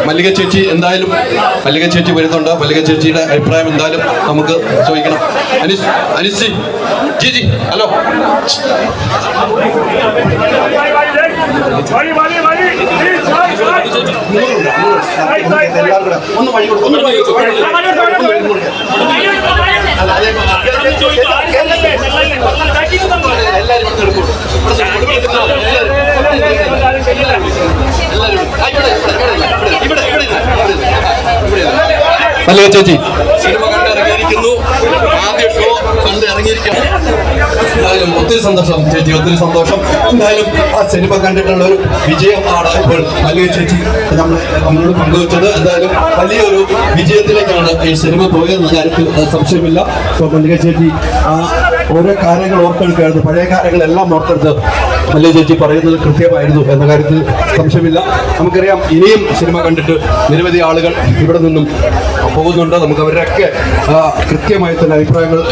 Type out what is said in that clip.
മല്ലിക ചേച്ചി എന്തായാലും മല്ലിക ചേച്ചി വരുന്നുണ്ട്. മല്ലിക ചേച്ചിയുടെ അഭിപ്രായം എന്തായാലും നമുക്ക് ചോദിക്കണം. അനിസ് ജി ഹലോ. മല്ലിക ചേച്ചി സിനിമ കണ്ടിറങ്ങിയിരിക്കുന്നു. ആദ്യ ഷോ കണ്ട് ഇറങ്ങിയിരിക്കുന്നു. എന്തായാലും ഒത്തിരി സന്തോഷം ചേച്ചി, ഒത്തിരി സന്തോഷം. എന്തായാലും ആ സിനിമ കണ്ടിട്ടുള്ള ഒരു വിജയമാണ് ഇപ്പോൾ മല്ലിക ചേച്ചി നമ്മളോട് പങ്കുവച്ചത്. എന്തായാലും വലിയൊരു വിജയത്തിലേക്കാണ് ഈ സിനിമ പോയതെന്ന കാര്യത്തിൽ സംശയമില്ല. ഇപ്പോൾ മല്ലിക ചേച്ചി ആ ഓരോ കാര്യങ്ങൾ ഓർത്തെടുക്കുകയായിരുന്നു. പഴയ കാര്യങ്ങളെല്ലാം ഓർത്തെടുത്ത് മല്ലിക ചേച്ചി പറയുന്നത് കൃത്യമായിരുന്നു എന്ന കാര്യത്തിൽ സംശയമില്ല. നമുക്കറിയാം ഇനിയും സിനിമ കണ്ടിട്ട് നിരവധി ആളുകൾ ഇവിടെ നിന്നും പോകുന്നുണ്ട്. നമുക്ക് അവരുടെയൊക്കെ കൃത്യമായി തന്നെ അഭിപ്രായങ്ങൾ